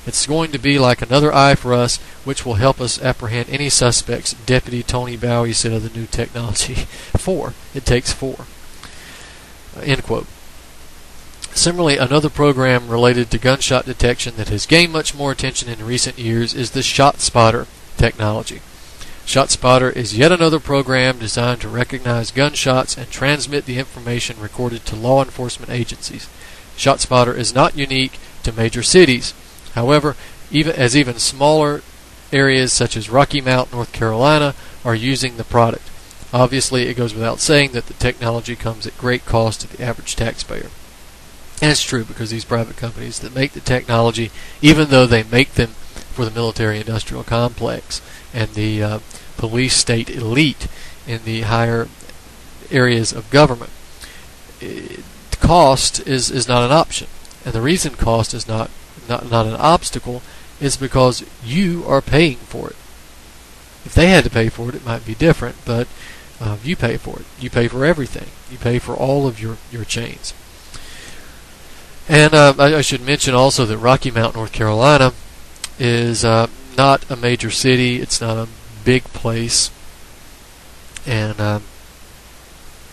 It's going to be like another eye for us, which will help us apprehend any suspects," Deputy Tony Bowie said of the new technology. 4. It takes 4. End quote. Similarly, another program related to gunshot detection that has gained much more attention in recent years is the ShotSpotter technology. ShotSpotter is yet another program designed to recognize gunshots and transmit the information recorded to law enforcement agencies. ShotSpotter is not unique to major cities. However, even smaller areas such as Rocky Mount, North Carolina, are using the product. Obviously, it goes without saying that the technology comes at great cost to the average taxpayer. And it's true, because these private companies that make the technology, even though they make them for the military-industrial complex and the police state elite in the higher areas of government, cost is not an option. And the reason cost is not an obstacle is because you are paying for it. If they had to pay for it, it might be different, but you pay for it. You pay for everything. You pay for all of your chains. And I should mention also that Rocky Mount, North Carolina is not a major city. It's not a big place. And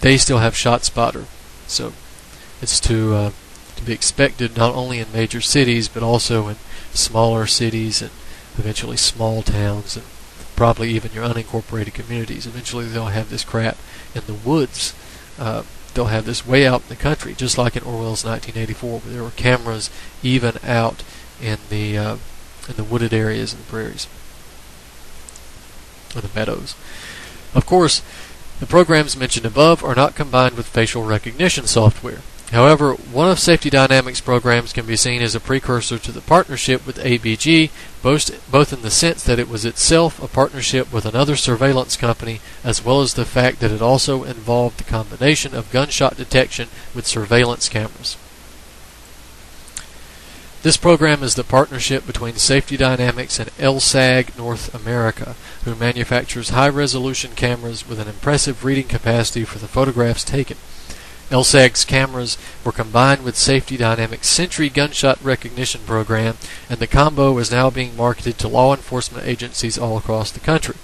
they still have ShotSpotter. So it's to be expected not only in major cities, but also in smaller cities and eventually small towns and probably even your unincorporated communities. Eventually they'll have this crap in the woods. They'll have this way out in the country, just like in Orwell's 1984, where there were cameras even out in the wooded areas and the prairies, or the meadows. Of course, the programs mentioned above are not combined with facial recognition software. However, one of Safety Dynamics' programs can be seen as a precursor to the partnership with ABG, both in the sense that it was itself a partnership with another surveillance company, as well as the fact that it also involved the combination of gunshot detection with surveillance cameras. This program is the partnership between Safety Dynamics and LSAG North America, who manufactures high-resolution cameras with an impressive reading capacity for the photographs taken. LSAG's cameras were combined with Safety Dynamics' Sentry gunshot recognition program, and the combo is now being marketed to law enforcement agencies all across the country.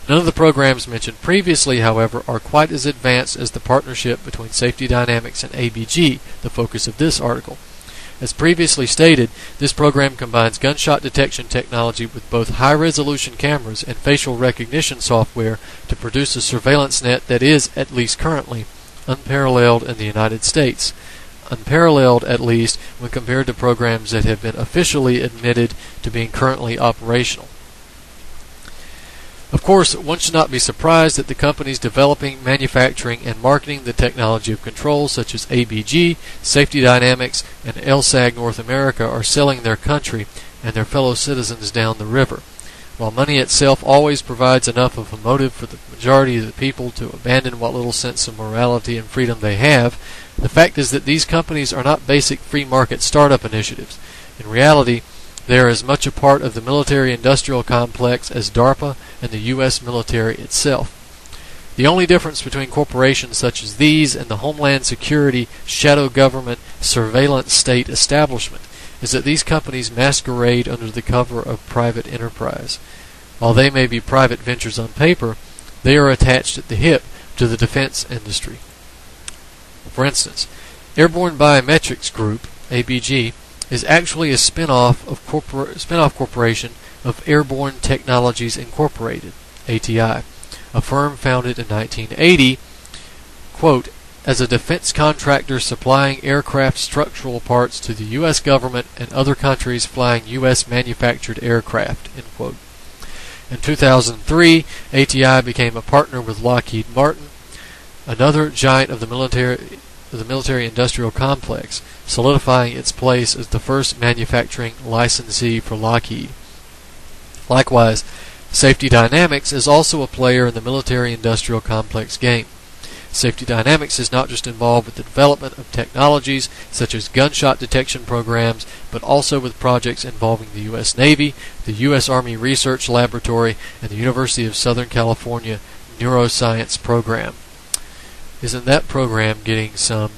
None of the programs mentioned previously, however, are quite as advanced as the partnership between Safety Dynamics and ABG, the focus of this article. As previously stated, this program combines gunshot detection technology with both high-resolution cameras and facial recognition software to produce a surveillance net that is, at least currently, unparalleled in the United States. Unparalleled, at least, when compared to programs that have been officially admitted to being currently operational. Of course, one should not be surprised that the companies developing, manufacturing, and marketing the technology of control, such as ABG, Safety Dynamics, and LSAG North America, are selling their country and their fellow citizens down the river. While money itself always provides enough of a motive for the majority of the people to abandon what little sense of morality and freedom they have, the fact is that these companies are not basic free market startup initiatives. In reality, they are as much a part of the military-industrial complex as DARPA and the U.S. military itself. The only difference between corporations such as these and the Homeland Security, shadow government, surveillance state establishment is that these companies masquerade under the cover of private enterprise. While they may be private ventures on paper, they are attached at the hip to the defense industry. For instance, Airborne Biometrics Group, ABG, is actually a spin-off corporation of Airborne Technologies Incorporated, ATI, a firm founded in 1980, quote, as a defense contractor supplying aircraft structural parts to the U.S. government and other countries flying U.S.-manufactured aircraft, end quote. In 2003, ATI became a partner with Lockheed Martin, another giant of the military-industrial complex, solidifying its place as the first manufacturing licensee for Lockheed. Likewise, Safety Dynamics is also a player in the military-industrial complex game. Safety Dynamics is not just involved with the development of technologies such as gunshot detection programs, but also with projects involving the U.S. Navy, the U.S. Army Research Laboratory, and the University of Southern California Neuroscience Program. Isn't that program getting some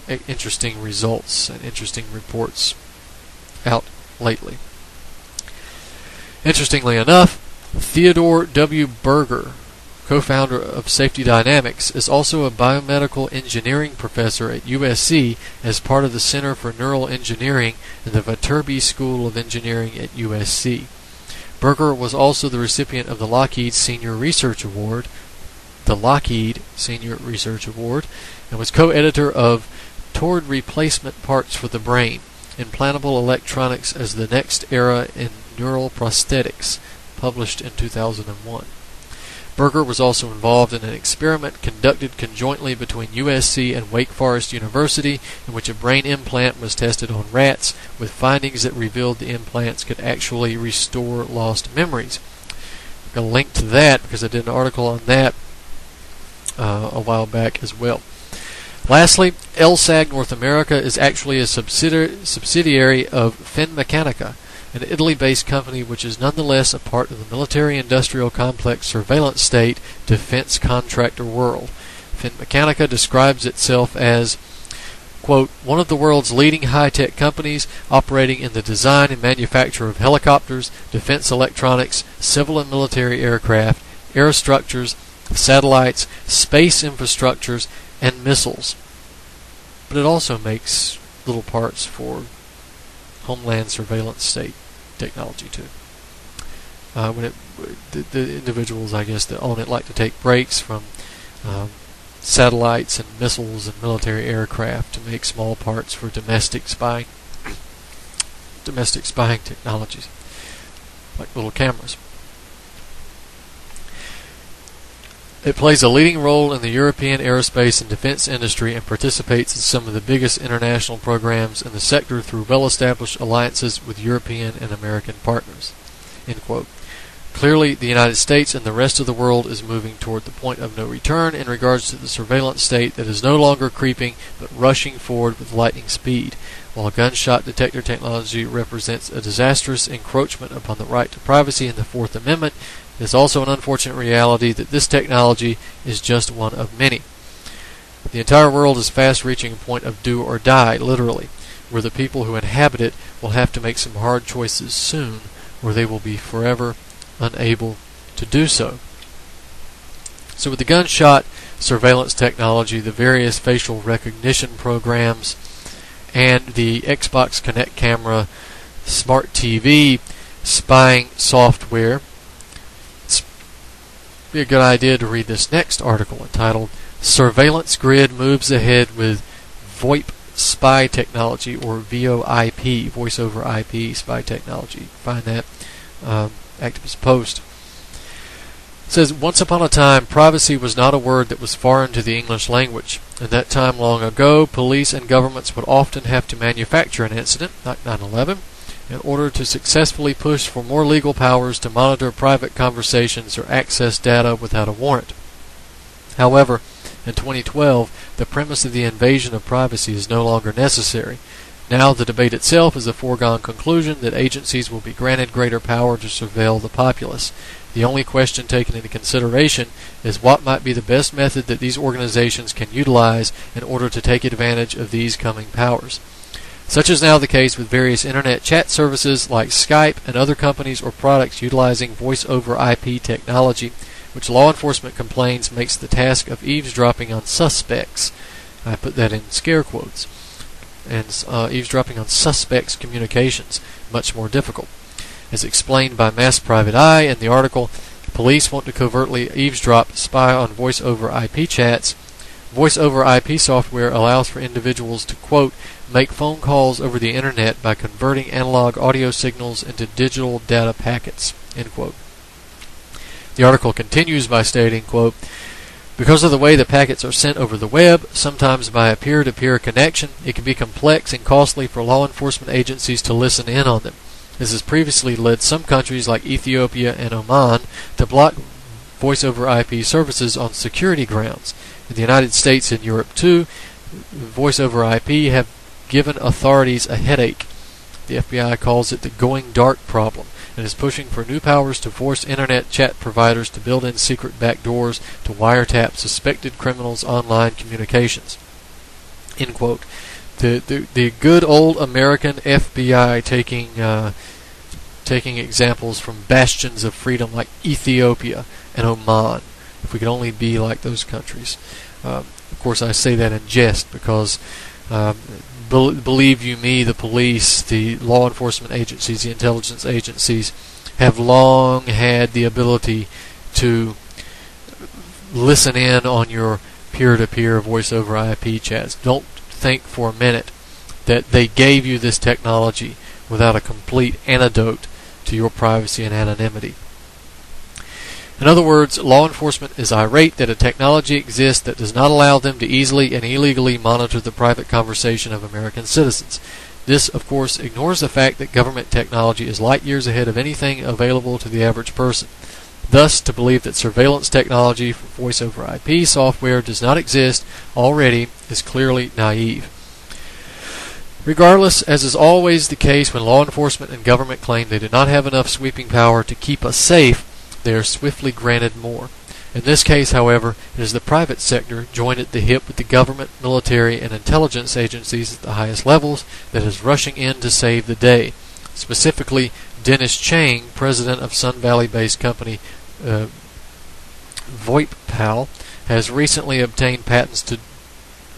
interesting results and interesting reports out lately? Interestingly enough, Theodore W. Berger, co-founder of Safety Dynamics, is also a biomedical engineering professor at USC as part of the Center for Neural Engineering in the Viterbi School of Engineering at USC. Berger was also the recipient of the Lockheed Senior Research Award, and was co-editor of Toward Replacement Parts for the Brain, Implantable Electronics as the Next Era in Neural Prosthetics, published in 2001. Berger was also involved in an experiment conducted conjointly between USC and Wake Forest University, in which a brain implant was tested on rats, with findings that revealed the implants could actually restore lost memories. I'm going to link to that because I did an article on that a while back as well. Lastly, LSAG North America is actually a subsidiary of Finmeccanica, an Italy-based company which is nonetheless a part of the military-industrial complex surveillance state defense contractor world. Finmeccanica describes itself as, quote, one of the world's leading high-tech companies operating in the design and manufacture of helicopters, defense electronics, civil and military aircraft, aerostructures, satellites, space infrastructures, and missiles. But it also makes little parts for homeland surveillance state technology too. The individuals, I guess, that own it like to take breaks from satellites and missiles and military aircraft to make small parts for domestic spying technologies, like little cameras. It plays a leading role in the European aerospace and defense industry and participates in some of the biggest international programs in the sector through well-established alliances with European and American partners. End quote. Clearly, the United States and the rest of the world is moving toward the point of no return in regards to the surveillance state that is no longer creeping but rushing forward with lightning speed. While gunshot detector technology represents a disastrous encroachment upon the right to privacy in the Fourth Amendment, it is also an unfortunate reality that this technology is just one of many. The entire world is fast reaching a point of do or die, literally, where the people who inhabit it will have to make some hard choices soon, or they will be forever unable to do so. So with the gunshot surveillance technology, the various facial recognition programs, and the Xbox Kinect camera, smart TV, spying software, it's be a good idea to read this next article entitled Surveillance Grid Moves Ahead with VoIP Spy Technology, or VoIP, Voice over IP Spy Technology. Find that Activist Post. It says, once upon a time, privacy was not a word that was foreign to the English language. In that time long ago, police and governments would often have to manufacture an incident, like 9/11, in order to successfully push for more legal powers to monitor private conversations or access data without a warrant. However, in 2012, the premise of the invasion of privacy is no longer necessary. Now the debate itself is a foregone conclusion that agencies will be granted greater power to surveil the populace. The only question taken into consideration is what might be the best method that these organizations can utilize in order to take advantage of these coming powers. Such is now the case with various internet chat services like Skype and other companies or products utilizing voice over IP technology, which law enforcement complains makes the task of eavesdropping on suspects, I put that in scare quotes, and eavesdropping on suspects' communications much more difficult. As explained by Mass Private Eye in the article, police want to covertly eavesdrop, spy on voice over IP chats. Voice over IP software allows for individuals to, quote, make phone calls over the internet by converting analog audio signals into digital data packets, end quote. The article continues by stating, quote, because of the way the packets are sent over the web, sometimes by a peer-to-peer connection, it can be complex and costly for law enforcement agencies to listen in on them. This has previously led some countries like Ethiopia and Oman to block voice over IP services on security grounds. In the United States and Europe too, voice over IP have given authorities a headache. The FBI calls it the going dark problem, and is pushing for new powers to force internet chat providers to build in secret backdoors to wiretap suspected criminals' online communications. End quote. The good old American FBI taking examples from bastions of freedom like Ethiopia and Oman. If we could only be like those countries. Of course, I say that in jest because believe you me, the police, the law enforcement agencies, the intelligence agencies have long had the ability to listen in on your peer-to-peer voice over IP chats. Don't think for a minute that they gave you this technology without a complete antidote to your privacy and anonymity. In other words, law enforcement is irate that a technology exists that does not allow them to easily and illegally monitor the private conversation of American citizens. This, of course, ignores the fact that government technology is light years ahead of anything available to the average person. Thus, to believe that surveillance technology for voice over IP software does not exist already is clearly naive. Regardless, as is always the case when law enforcement and government claim they do not have enough sweeping power to keep us safe, they are swiftly granted more. In this case, however, it is the private sector, joined at the hip with the government, military, and intelligence agencies at the highest levels, that is rushing in to save the day. Specifically, Dennis Chang, president of Sun Valley-based company VoIP-PAL, has recently obtained patents to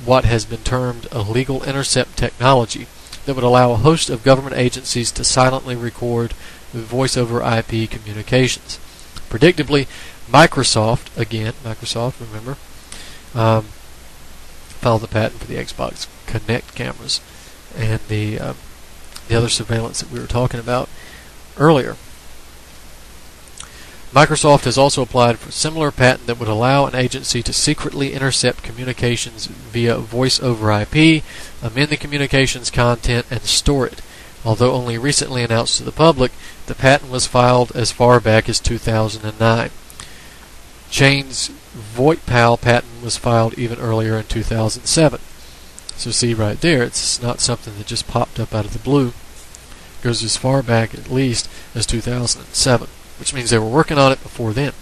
what has been termed a legal intercept technology that would allow a host of government agencies to silently record voice over IP communications. Predictably, Microsoft, remember, filed the patent for the Xbox Kinect cameras and the other surveillance that we were talking about earlier. Microsoft has also applied for a similar patent that would allow an agency to secretly intercept communications via voice over IP, amend the communications content, and store it. Although only recently announced to the public, the patent was filed as far back as 2009. Chang's VoIP-PAL patent was filed even earlier in 2007. So see right there, it's not something that just popped up out of the blue. It goes as far back at least as 2007, which means they were working on it before then.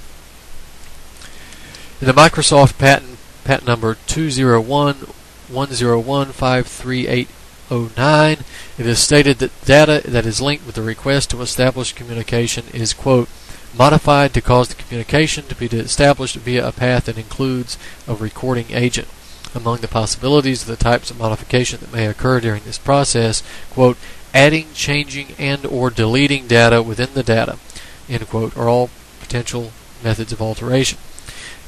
In the Microsoft patent number 20110153809, it is stated that data that is linked with the request to establish communication is, quote, modified to cause the communication to be established via a path that includes a recording agent. Among the possibilities of the types of modification that may occur during this process, quote, adding, changing, and or deleting data within the data, end quote, are all potential methods of alteration.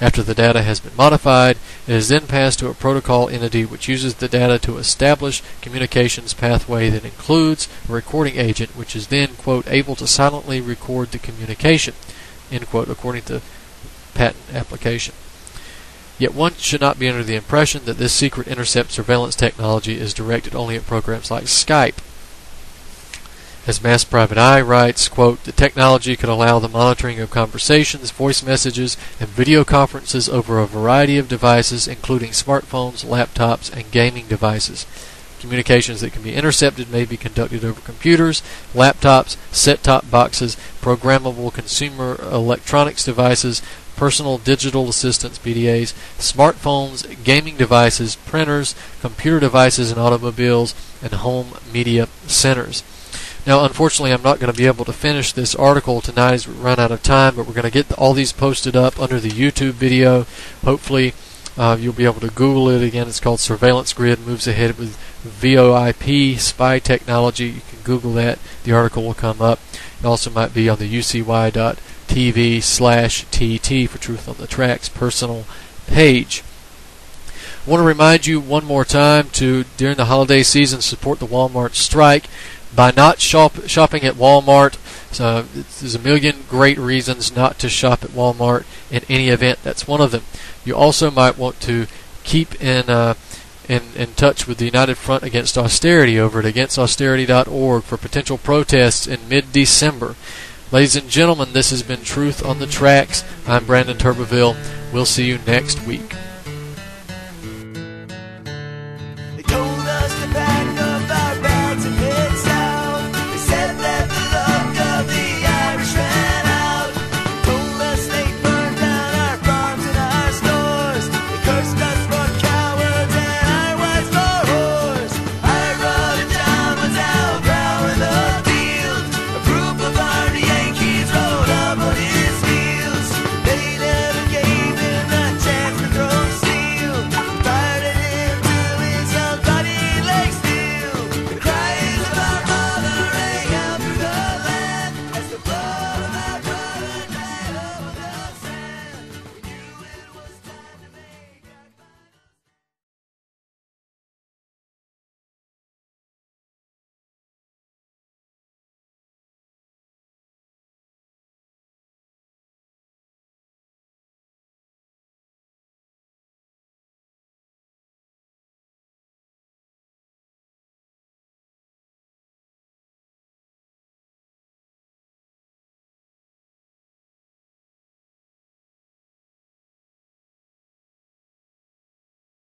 After the data has been modified, it is then passed to a protocol entity which uses the data to establish communications pathway that includes a recording agent, which is then, quote, able to silently record the communication, end quote, according to patent application. Yet one should not be under the impression that this secret intercept surveillance technology is directed only at programs like Skype. As Mass Private Eye writes, quote, the technology could allow the monitoring of conversations, voice messages, and video conferences over a variety of devices, including smartphones, laptops, and gaming devices. Communications that can be intercepted may be conducted over computers, laptops, set-top boxes, programmable consumer electronics devices, personal digital assistants, PDAs, smartphones, gaming devices, printers, computer devices and automobiles, and home media centers. Now, unfortunately, I'm not going to be able to finish this article tonight as we run out of time, but we're going to get all these posted up under the YouTube video. Hopefully, you'll be able to Google it. Again, it's called Surveillance Grid Moves Ahead with VoIP Spy Technology. You can Google that. The article will come up. It also might be on the ucy.tv/TT for Truth on the Tracks personal page. I want to remind you one more time to, during the holiday season, support the Walmart strike. By not shopping at Walmart, there's a million great reasons not to shop at Walmart in any event. That's one of them. You also might want to keep in touch with the United Front Against Austerity over at againstausterity.org for potential protests in mid-December. Ladies and gentlemen, this has been Truth on the Tracks. I'm Brandon Turbeville. We'll see you next week.